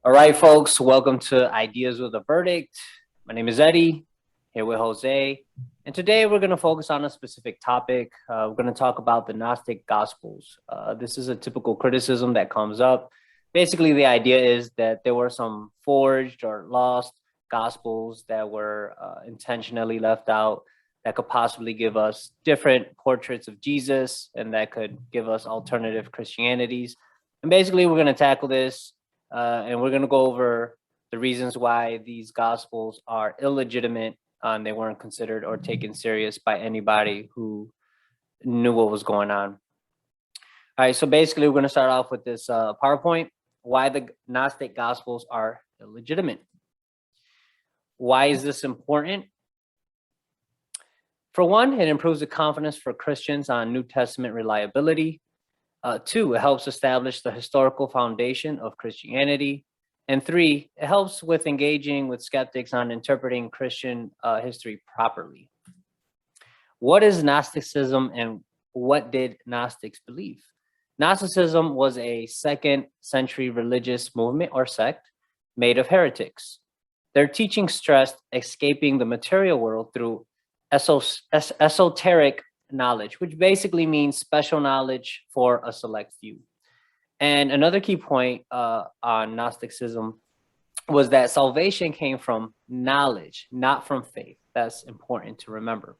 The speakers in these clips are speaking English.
All right, folks, welcome to Ideas with a Verdict. My name is Eddie, here with Jose, and today we're going to focus on a specific topic. We're going to talk about the Gnostic Gospels. This is a typical criticism that comes up. Basically, the idea is that there were some forged or lost Gospels that were intentionally left out that could possibly give us different portraits of Jesus and that could give us alternative Christianities. And basically, we're going to tackle this. And we're going to go over the reasons why these gospels are illegitimate and they weren't considered or taken serious by anybody who knew what was going on. All right, so basically we're going to start off with this PowerPoint, why the Gnostic Gospels are illegitimate. Why is this important? For one, it improves the confidence for Christians on New Testament reliability. Two, it helps establish the historical foundation of Christianity. And three, it helps with engaging with skeptics on interpreting Christian history properly. What is Gnosticism and what did Gnostics believe? Gnosticism was a 2nd century religious movement or sect made of heretics. Their teaching stressed escaping the material world through esoteric knowledge, which basically means special knowledge for a select few. And another key point on Gnosticism was that salvation came from knowledge, not from faith. That's important to remember.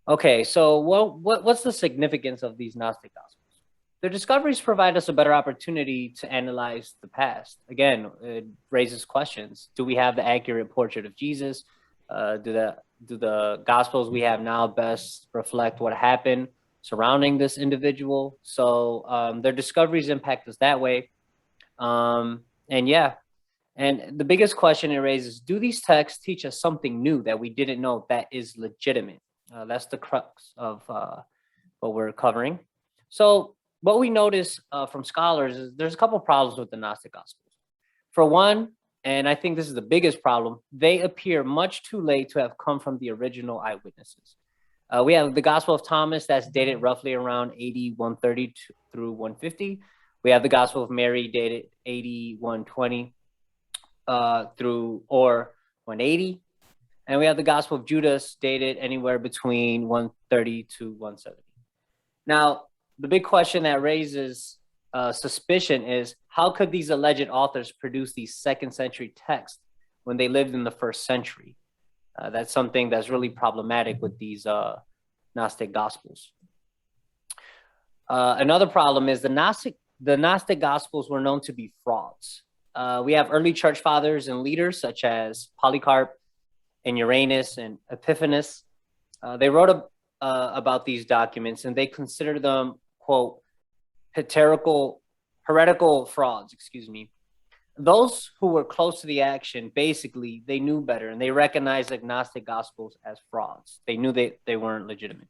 Okay, so what's the significance of these Gnostic Gospels? Their discoveries provide us a better opportunity to analyze the past. Again, it raises questions. Do we have the accurate portrait of Jesus? Do the Gospels we have now best reflect what happened surrounding this individual? So their discoveries impact us that way. And the biggest question it raises, do these texts teach us something new that we didn't know that is legitimate? That's the crux of what we're covering. So what we notice from scholars is there's a couple problems with the Gnostic Gospels. For one, and I think this is the biggest problem, they appear much too late to have come from the original eyewitnesses. We have the Gospel of Thomas that's dated roughly around AD 130 through 150. We have the Gospel of Mary dated AD 120 through or 180. And we have the Gospel of Judas dated anywhere between 130 to 170. Now, the big question that raises suspicion is, how could these alleged authors produce these 2nd century texts when they lived in the 1st century? That's something that's really problematic with these Gnostic Gospels. Another problem is the Gnostic Gospels were known to be frauds. We have early church fathers and leaders such as Polycarp and Uranus and Epiphanes. They wrote about these documents and they considered them, quote, heretical frauds, Those who were close to the action, basically, they knew better and they recognized the Gnostic Gospels as frauds. They knew they weren't legitimate.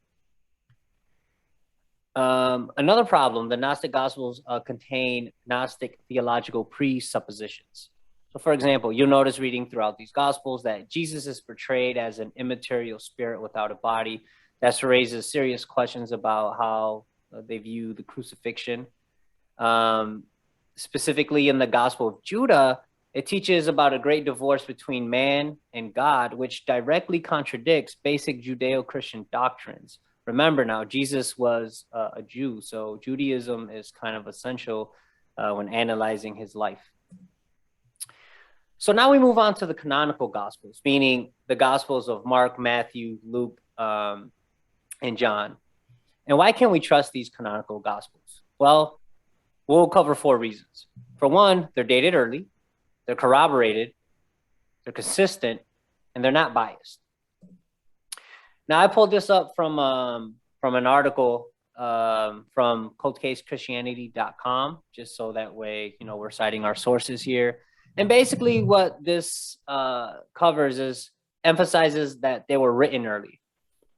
Another problem, the Gnostic Gospels contain Gnostic theological presuppositions. So, for example, you'll notice reading throughout these Gospels that Jesus is portrayed as an immaterial spirit without a body. That raises serious questions about how they view the crucifixion. Specifically in the Gospel of Judah, it teaches about a great divorce between man and God, which directly contradicts basic Judeo-Christian doctrines. Remember now, Jesus was a Jew, so Judaism is kind of essential when analyzing his life. So now we move on to the Canonical Gospels, meaning the Gospels of Mark, Matthew, Luke, and John. And why can't we trust these Canonical Gospels? Well, we'll cover 4 reasons. For one, they're dated early, they're corroborated, they're consistent, and they're not biased. Now, I pulled this up from an article from coldcasechristianity.com, just so that way, we're citing our sources here. And basically what this covers is emphasizes that they were written early.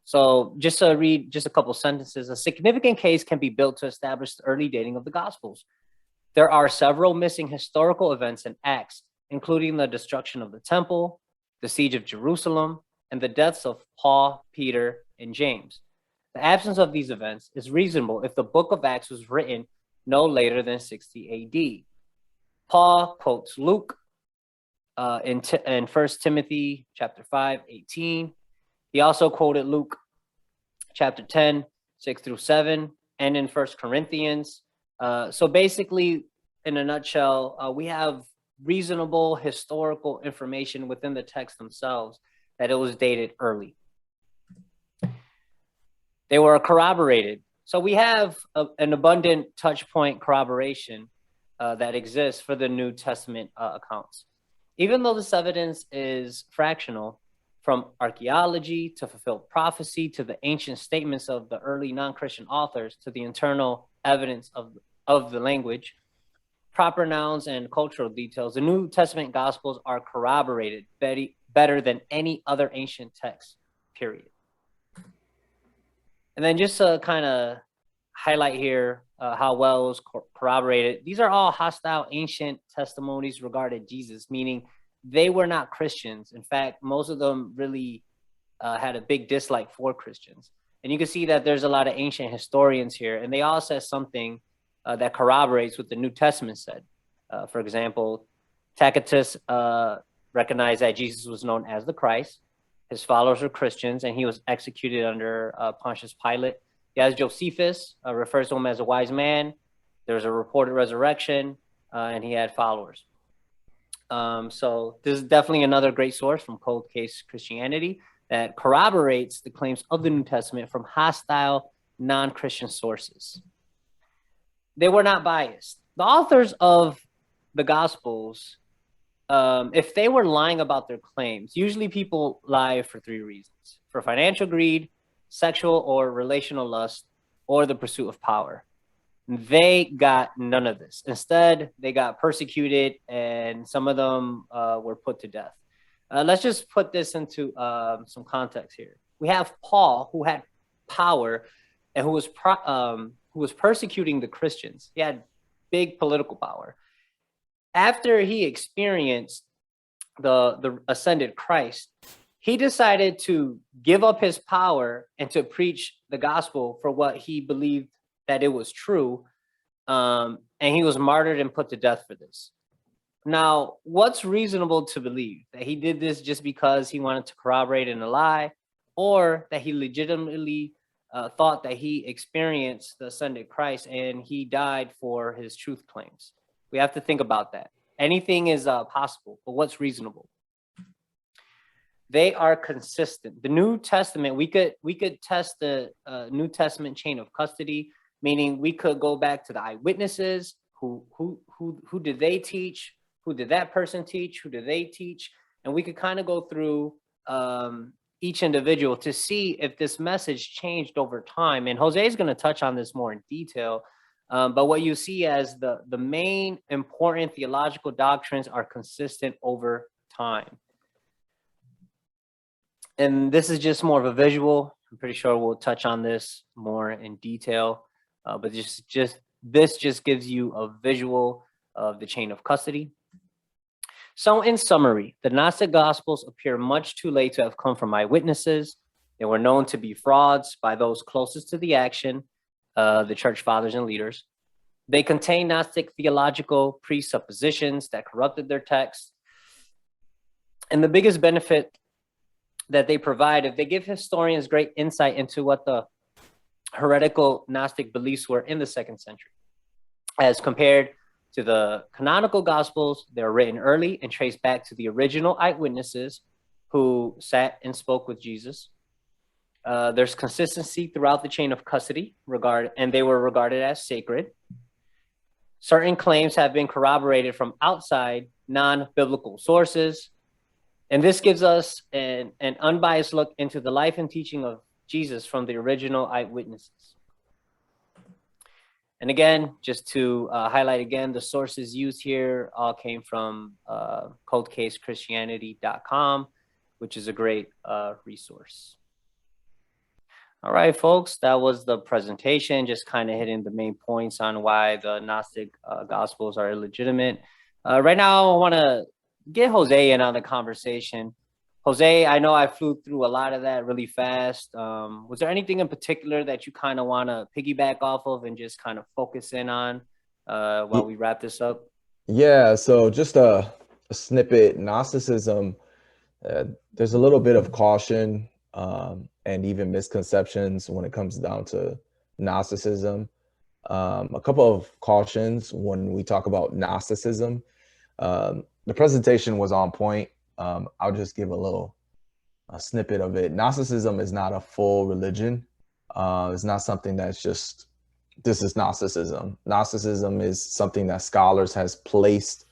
So just to read just a couple sentences, a significant case can be built to establish the early dating of the Gospels. There are several missing historical events in Acts, including the destruction of the temple, the siege of Jerusalem, and the deaths of Paul, Peter, and James. The absence of these events is reasonable if the book of Acts was written no later than 60 AD. Paul quotes Luke in 1 Timothy chapter 5:18. He also quoted Luke chapter 10, 6 through 7, and in 1 Corinthians. So basically, in a nutshell, we have reasonable historical information within the text themselves that it was dated early. They were corroborated. So we have an abundant touch point corroboration that exists for the New Testament accounts. Even though this evidence is fractional, from archaeology to fulfilled prophecy to the ancient statements of the early non-Christian authors to the internal evidence of the language, proper nouns and cultural details, the New Testament Gospels are corroborated better than any other ancient text, period. And then just to kind of highlight here how well it was corroborated, these are all hostile ancient testimonies regarding Jesus, meaning they were not Christians. In fact, most of them really had a big dislike for Christians. And you can see that there's a lot of ancient historians here, and they all said something that corroborates what the New Testament said. For example, Tacitus recognized that Jesus was known as the Christ. His followers were Christians, and he was executed under Pontius Pilate. As Josephus refers to him as a wise man. There was a reported resurrection, and he had followers. So this is definitely another great source from Cold Case Christianity that corroborates the claims of the New Testament from hostile, non-Christian sources. They were not biased. The authors of the Gospels, if they were lying about their claims, usually people lie for three reasons: for financial greed, sexual or relational lust, or the pursuit of power. They got none of this. Instead, they got persecuted, and some of them were put to death. Let's just put this into some context here. We have Paul, who had power and who was persecuting the Christians. He had big political power. After he experienced the ascended Christ, he decided to give up his power and to preach the gospel for what he believed that it was true, and he was martyred and put to death for this. Now, what's reasonable to believe? That he did this just because he wanted to corroborate in a lie, or that he legitimately thought that he experienced the ascended Christ and he died for his truth claims? We have to think about that. Anything is possible, but what's reasonable? They are consistent. The New Testament, we could test the New Testament chain of custody, meaning we could go back to the eyewitnesses. Who did they teach? Who did that person teach? Who did they teach? And we could kind of go through each individual to see if this message changed over time. And Jose is going to touch on this more in detail. But what you see as the main important theological doctrines are consistent over time. And this is just more of a visual. I'm pretty sure we'll touch on this more in detail. But this just gives you a visual of the chain of custody. So in summary, the Gnostic Gospels appear much too late to have come from eyewitnesses. They were known to be frauds by those closest to the action, the church fathers and leaders. They contain Gnostic theological presuppositions that corrupted their text. And the biggest benefit that they provide, if they give historians great insight into what the heretical Gnostic beliefs were in the 2nd century. As compared to the Canonical Gospels, they were written early and traced back to the original eyewitnesses who sat and spoke with Jesus. There's consistency throughout the chain of custody, and they were regarded as sacred. Certain claims have been corroborated from outside non-biblical sources. And this gives us an unbiased look into the life and teaching of Jesus from the original eyewitnesses. And again, just to highlight again, the sources used here all came from coldcasechristianity.com, which is a great resource. All right, folks, that was the presentation, just kind of hitting the main points on why the Gnostic Gospels are illegitimate. Right now, I want to get Jose in on the conversation. Jose, I know I flew through a lot of that really fast. Was there anything in particular that you kind of want to piggyback off of and just kind of focus in on while we wrap this up? Yeah, so just a snippet. Gnosticism, there's a little bit of caution and even misconceptions when it comes down to Gnosticism. A couple of cautions when we talk about Gnosticism. The presentation was on point. I'll just give a snippet of it. Gnosticism is not a full religion. It's not something that's just this is Gnosticism. Gnosticism is something that scholars has placed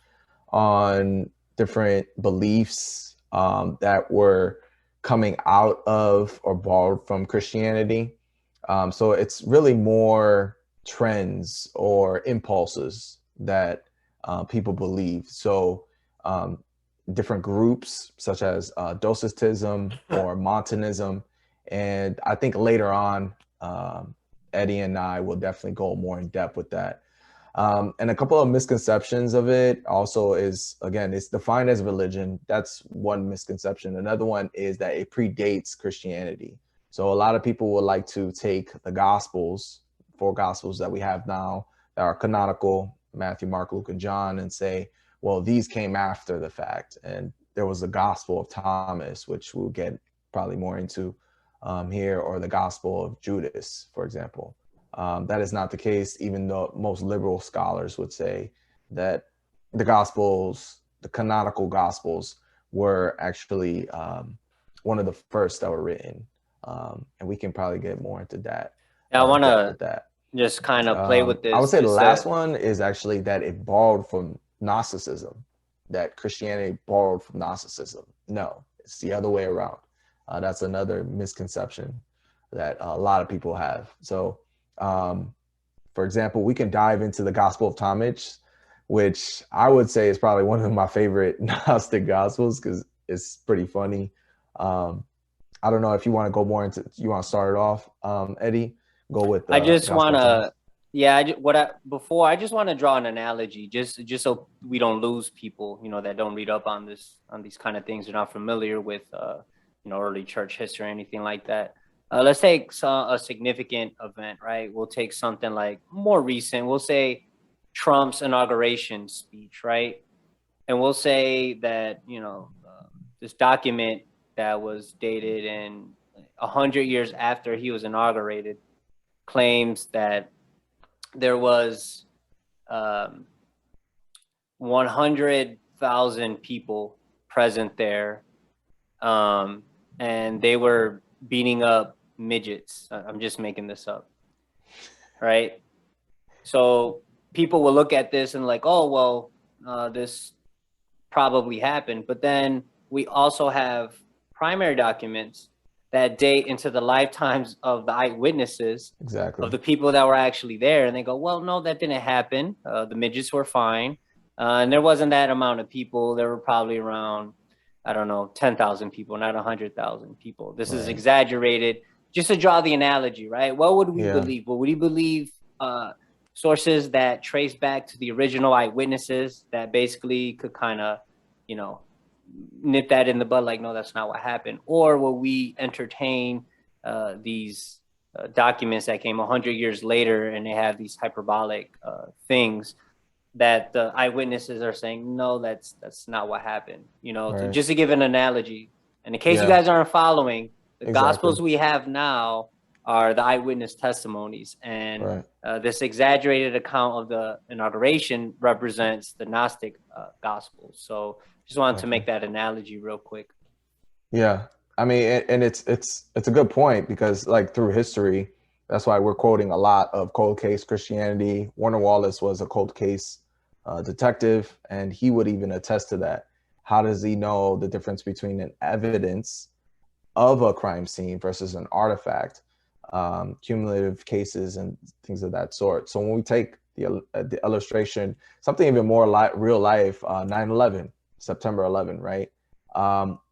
on different beliefs that were coming out of or borrowed from Christianity. So it's really more trends or impulses that people believe. So um, different groups such as Docetism or Montanism. And I think later on, Eddie and I will definitely go more in depth with that. And a couple of misconceptions of it also is, again, it's defined as religion. That's one misconception. Another one is that it predates Christianity. So a lot of people would like to take the Gospels, four Gospels that we have now that are canonical, Matthew, Mark, Luke, and John, and say, well, these came after the fact. And there was the Gospel of Thomas, which we'll get probably more into here, or the Gospel of Judas, for example. That is not the case, even though most liberal scholars would say that the Gospels, the canonical Gospels, were actually one of the first that were written. And we can probably get more into that, Yeah, I want depth to with that. just kind of play with I would this. say the Just last one is actually that it borrowed from Gnosticism, that Christianity borrowed from Gnosticism. No, it's the other way around. That's another misconception that a lot of people have. So, um, for example, we can dive into the Gospel of Thomas, which I would say is probably one of my favorite Gnostic Gospels because it's pretty funny. Um, I don't know if you want to go more into, you want to start it off, Eddie? Go with I the just Gospel want of to, Thomas. yeah, before I just want to draw an analogy, just so we don't lose people, that don't read up on these kind of things, they're not familiar with, early church history or anything like that. Let's take a significant event, right? We'll take something like more recent. We'll say Trump's inauguration speech, right? And we'll say that this document that was dated in 100 years after he was inaugurated claims that there was 100,000 people present there, and they were beating up midgets. I'm just making this up, right? So people will look at this and like, oh well, this probably happened. But then we also have primary documents that date into the lifetimes of the eyewitnesses, of Exactly. the people that were actually there. And they go, well, no, that didn't happen. The midgets were fine. And there wasn't that amount of people. There were probably around, I don't know, 10,000 people, not 100,000 people. This is Right. exaggerated. Just to draw the analogy, right? What would we Yeah. believe? Well, would we believe sources that trace back to the original eyewitnesses that basically could kind of, you know, nip that in the bud, like, no, that's not what happened? Or will we entertain these documents that came 100 years later and they have these hyperbolic things that the eyewitnesses are saying, no, that's not what happened? Right. Just to give an analogy, and in case you Yeah. guys aren't following, the Exactly. gospels we have now are the eyewitness testimonies, and Right. this exaggerated account of the inauguration represents the Gnostic Gospels. So just wanted to Definitely. make that analogy real quick. Yeah. I mean, and it's a good point because like through history, that's why we're quoting a lot of cold case Christianity. Warner Wallace was a cold case detective, and he would even attest to that. How does he know the difference between an evidence of a crime scene versus an artifact, cumulative cases and things of that sort? So when we take the illustration, something even more real life, 9/11, September 11, right?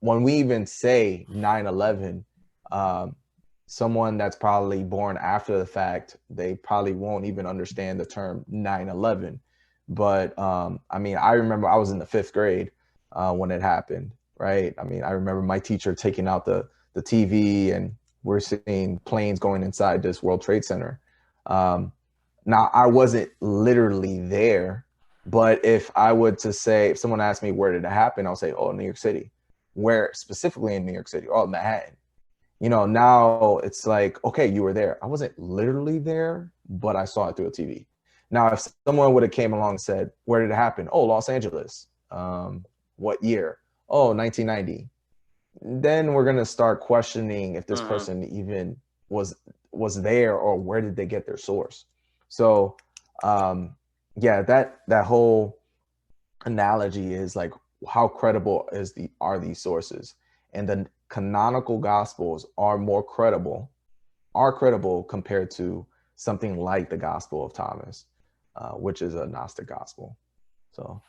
When we even say 9/11, um, someone that's probably born after the fact, they probably won't even understand the term 9/11. But I mean, I remember I was in the fifth grade when it happened, right? I mean, I remember my teacher taking out the TV and we're seeing planes going inside this World Trade Center. Um, Now, I wasn't literally there, But if I would to say, if someone asked me where did it happen, I'll say, oh, New York City. Where specifically in New York City? Oh, Manhattan. You know, now it's like, okay, you were there. I wasn't literally there, but I saw it through a TV. Now, if someone would have came along and said, where did it happen? Oh, Los Angeles. What year? Oh, 1990. Then we're gonna start questioning if this person even was there, or where did they get their source. So yeah, that whole analogy is like, how credible are these sources? And the canonical gospels are credible compared to something like the Gospel of Thomas, which is a Gnostic gospel. So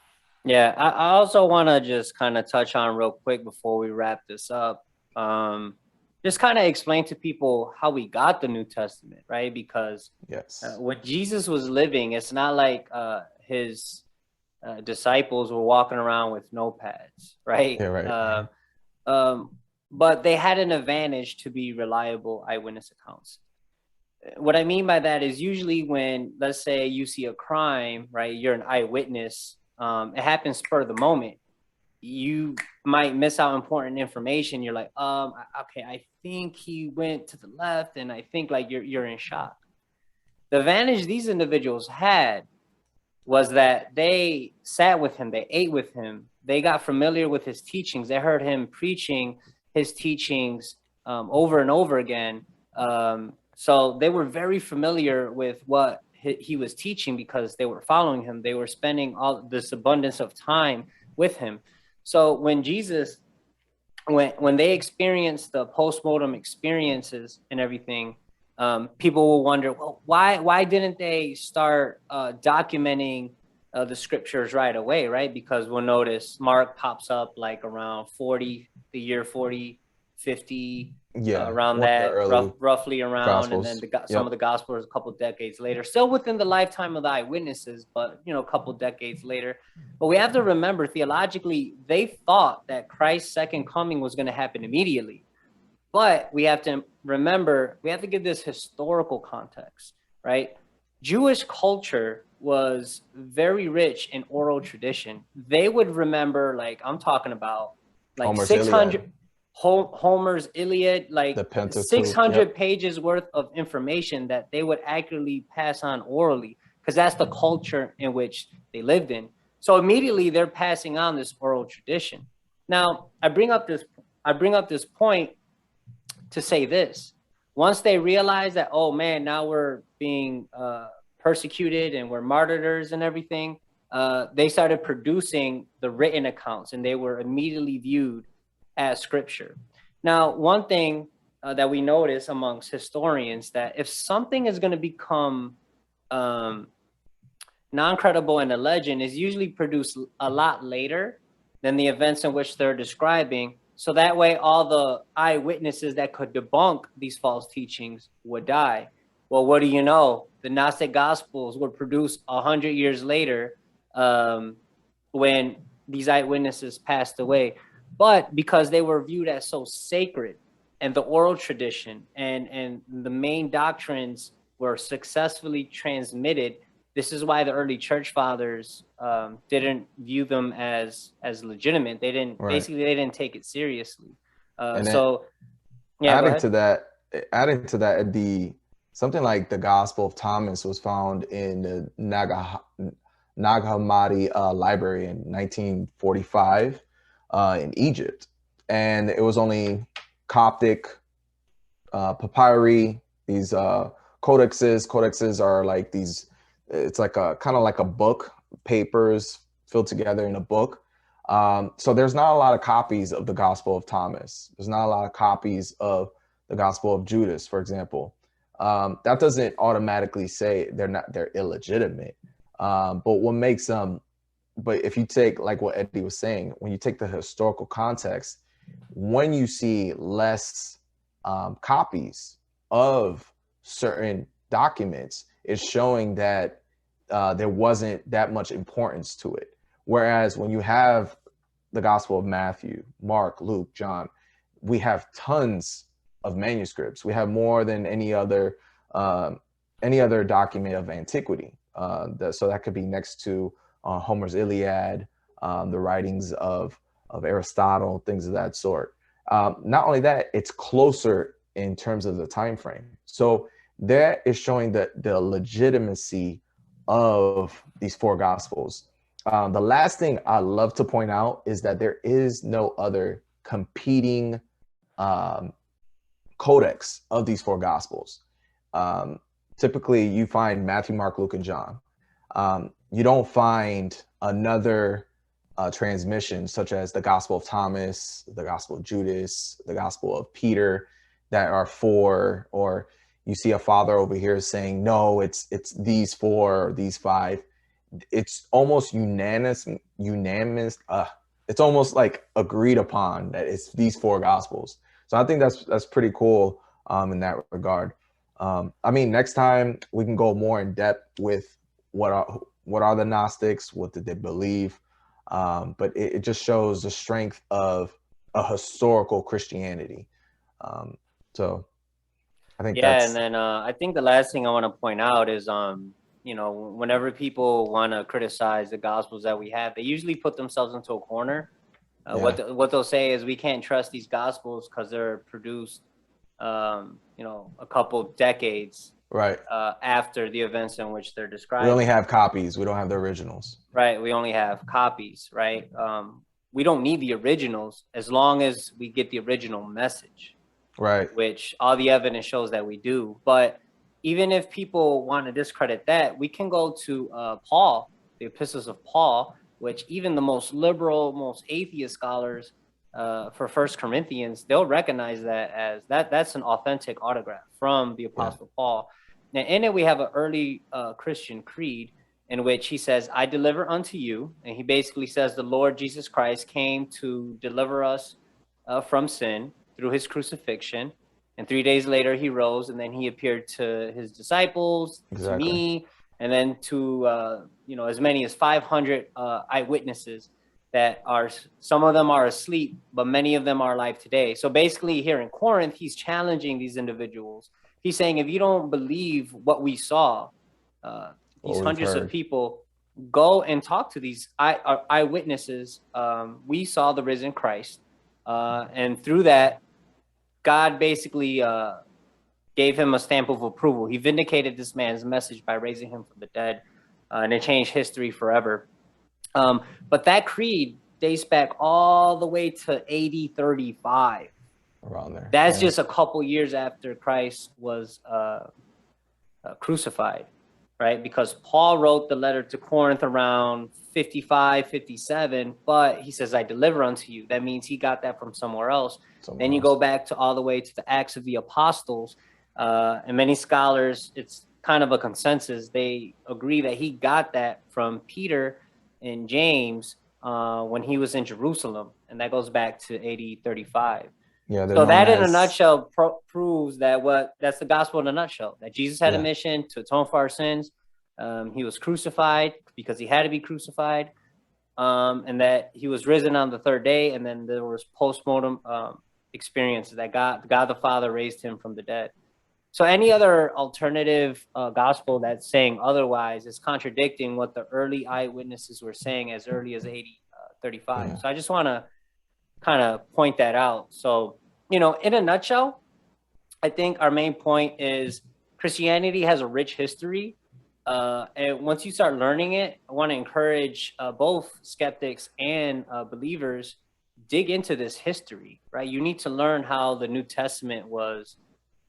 yeah, I also want to just kind of touch on real quick before we wrap this up. Just kind of explain to people how we got the New Testament, right? Because yes, when Jesus was living, it's not like his disciples were walking around with notepads, right? yeah, right. But they had an advantage to be reliable eyewitness accounts. What I mean by that is usually when, let's say, you see a crime, right? You're an eyewitness. It happens spur of the moment. You might miss out important information. You're like, okay, I think he went to the left, and I think like you're in shock. The advantage these individuals had was that they sat with him, they ate with him, they got familiar with his teachings, they heard him preaching his teachings over and over again. So they were very familiar with what he was teaching because they were following him. They were spending all this abundance of time with him. So when Jesus, when they experienced the postmortem experiences and everything, people will wonder, well, why didn't they start documenting the scriptures right away, right? Because we'll notice Mark pops up like around 40, the year 40, 50, Yeah, around that, roughly around, Gospels. and then some of the Gospels a couple decades later, still within the lifetime of the eyewitnesses, but a couple decades later. But we have to remember, theologically, they thought that Christ's second coming was going to happen immediately. But we have to remember, we have to give this historical context, right? Jewish culture was very rich in oral tradition. They would remember, like, I'm talking about like Homer's 600 Iliad. Homer's Iliad, like The Pentateuch, 600 pages worth of information that they would accurately pass on orally, because that's the culture in which they lived in. So immediately they're passing on this oral tradition. Now, I bring up this point to say this. Once they realize that, oh man, now we're being persecuted and we're martyrs and everything, they started producing the written accounts, and they were immediately viewed as scripture. Now, one thing that we notice amongst historians, that if something is going to become non-credible and a legend, is usually produced a lot later than the events in which they're describing. So that way, all the eyewitnesses that could debunk these false teachings would die. Well, what do you know? The Gnostic Gospels were produced 100 years later, when these eyewitnesses passed away. But because they were viewed as so sacred, and the oral tradition and the main doctrines were successfully transmitted, this is why the early church fathers didn't view them as legitimate. They didn't, right. Basically, they didn't take it seriously. So, yeah. Adding to that, something like the Gospel of Thomas was found in the Nag Hammadi library in 1945 in Egypt, and it was only Coptic papyri. These codexes are like these. It's like a kind of like a book, papers filled together in a book. So there's not a lot of copies of the Gospel of Thomas. There's not a lot of copies of the Gospel of Judas, for example. That doesn't automatically say they're illegitimate. But what makes them, but if you take like what Eddie was saying, when you take the historical context, when you see less copies of certain documents, it's showing that there wasn't that much importance to it. Whereas when you have the Gospel of Matthew, Mark, Luke, John, we have tons of manuscripts. We have more than any other document of antiquity. So that could be next to Homer's Iliad, the writings of Aristotle, things of that sort. Not only that, it's closer in terms of the time frame. So that is showing the legitimacy of these four gospels. The last thing I love to point out is that there is no other competing codex of these four gospels. Typically, you find Matthew, Mark, Luke, and John. You don't find another transmission such as the Gospel of Thomas, the Gospel of Judas, the Gospel of Peter, that are four, or you see a father over here saying, no, it's these four or these five. It's almost unanimous. It's almost like agreed upon that it's these four gospels. So I think that's pretty cool in that regard. I mean, next time we can go more in depth with what are the Gnostics, what did they believe, but it just shows the strength of a historical Christianity. So I think and then I think the last thing I want to point out is whenever people want to criticize the gospels that we have, they usually put themselves into a corner. What they'll say is we can't trust these gospels because they're produced a couple decades after the events in which they're described. We only have copies. We don't have the originals. Right. We only have copies. Right. We don't need the originals as long as we get the original message. Right. Which all the evidence shows that we do. But even if people want to discredit that, we can go to Paul, the epistles of Paul, which even the most liberal, most atheist scholars for 1 Corinthians, they'll recognize that as that's an authentic autograph from the Apostle Paul. Now, in it, we have an early Christian creed in which he says, I deliver unto you. And he basically says the Lord Jesus Christ came to deliver us from sin through his crucifixion. And 3 days later, he rose, and then he appeared to his disciples, to me, and then to as many as 500 eyewitnesses that are, some of them are asleep, but many of them are alive today. So basically here in Corinth, he's challenging these individuals. He's saying, if you don't believe what we saw, these hundreds of people, go and talk to these eyewitnesses. We saw the risen Christ. And through that, God basically gave him a stamp of approval. He vindicated this man's message by raising him from the dead, and it changed history forever. But that creed dates back all the way to AD 35. Around there. That's just a couple years after Christ was crucified, right? Because Paul wrote the letter to Corinth around 55, 57, but he says, I deliver unto you. That means he got that from somewhere else. Then you go back to all the way to the Acts of the Apostles, and many scholars, it's kind of a consensus. They agree that he got that from Peter and James when he was in Jerusalem, and that goes back to AD 35. So that in a nutshell proves that that's the gospel in a nutshell, that Jesus had a mission to atone for our sins. He was crucified because he had to be crucified, and that he was risen on the third day. And then there was post-mortem experiences that God the Father raised him from the dead. So any other alternative gospel that's saying otherwise is contradicting what the early eyewitnesses were saying as early as AD 35. So I just want to kind of point that out. So, in a nutshell, I think our main point is Christianity has a rich history. And once you start learning it, I want to encourage both skeptics and believers dig into this history, right? You need to learn how the New Testament was,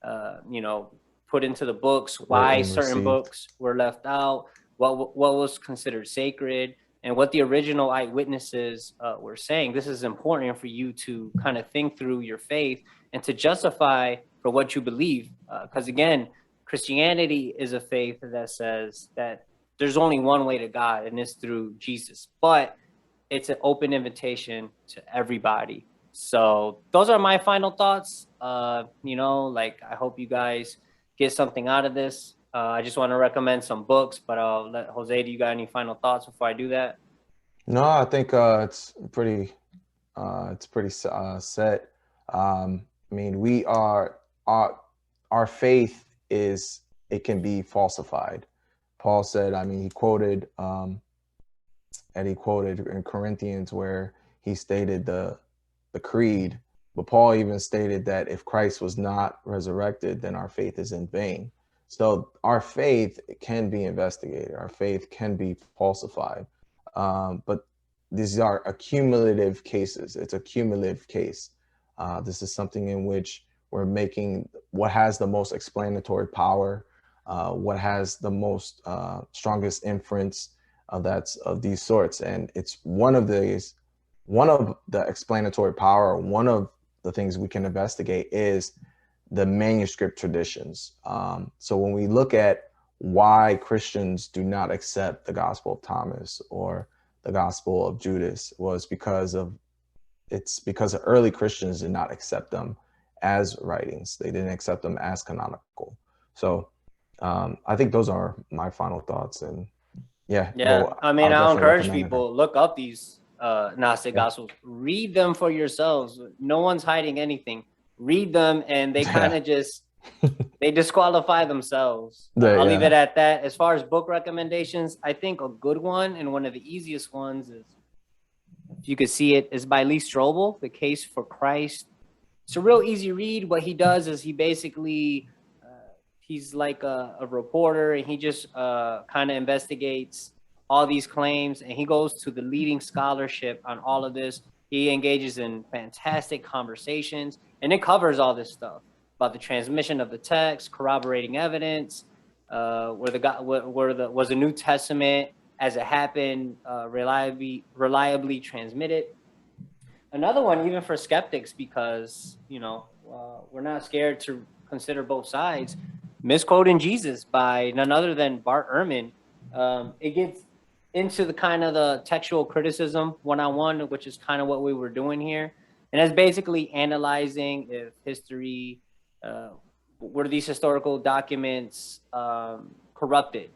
put into the books, why certain books were left out, what was considered sacred, and what the original eyewitnesses were saying. This is important for you to kind of think through your faith and to justify for what you believe. Because again, Christianity is a faith that says that there's only one way to God, and it's through Jesus. But it's an open invitation to everybody. So those are my final thoughts. I hope you guys get something out of this. I just want to recommend some books, but I'll let Jose, do you got any final thoughts before I do that? No, I think it's pretty set. I mean, our faith it can be falsified. Paul said, he quoted that he quoted in Corinthians, where he stated the creed. But Paul even stated that if Christ was not resurrected, then our faith is in vain. So our faith can be investigated. Our faith can be falsified. But these are accumulative cases. It's a cumulative case. This is something in which we're making what has the most explanatory power, what has the most strongest inference of these sorts. And it's one of the explanatory power, one of the things we can investigate is the manuscript traditions. So when we look at why Christians do not accept the Gospel of Thomas or the Gospel of Judas, it's because early Christians did not accept them as writings. They didn't accept them as canonical. So I think those are my final thoughts. And yeah. Well, I mean, I'll encourage people, look up these Gnostic Gospels, read them for yourselves. No one's hiding anything. Read them, and they kind of just, they disqualify themselves. I'll leave it at that. As far as book recommendations, I think a good one and one of the easiest ones is, if you could see it, is by Lee Strobel, The Case for Christ. It's a real easy read. What he does is he basically, he's like a reporter, and he just kind of investigates all these claims, and he goes to the leading scholarship on all of this. He engages in fantastic conversations, and it covers all this stuff about the transmission of the text, corroborating evidence, was the New Testament as it happened reliably transmitted. Another one, even for skeptics, because we're not scared to consider both sides. Misquoting Jesus by none other than Bart Ehrman. It gets into the kind of the textual criticism one-on-one, which is kind of what we were doing here. And that's basically analyzing if history, were these historical documents corrupted?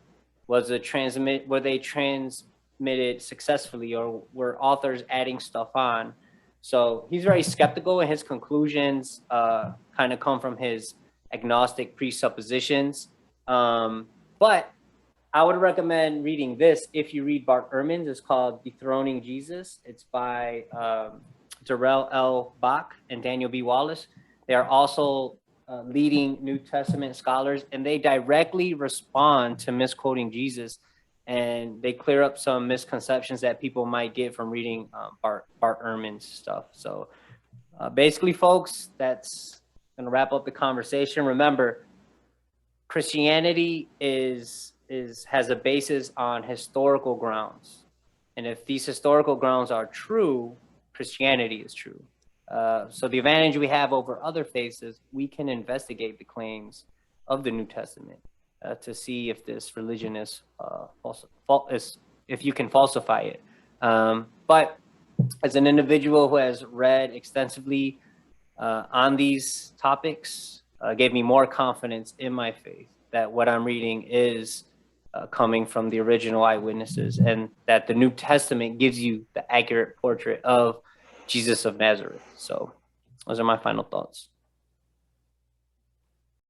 Were they transmitted successfully, or were authors adding stuff on? So he's very skeptical, and his conclusions kind of come from his agnostic presuppositions. But I would recommend reading this if you read Bart Ehrman's. It's called Dethroning Jesus. It's by Darrell L. Bach and Daniel B. Wallace. They are also leading New Testament scholars, and they directly respond to misquoting Jesus, and they clear up some misconceptions that people might get from reading Bart Ehrman's stuff. So basically, folks, that's going to wrap up the conversation. Remember, Christianity has a basis on historical grounds. And if these historical grounds are true, Christianity is true. So the advantage we have over other faiths is we can investigate the claims of the New Testament to see if this religion is if you can falsify it. But as an individual who has read extensively on these topics, gave me more confidence in my faith that what I'm reading is coming from the original eyewitnesses, and that the New Testament gives you the accurate portrait of Jesus of Nazareth. So those are my final thoughts.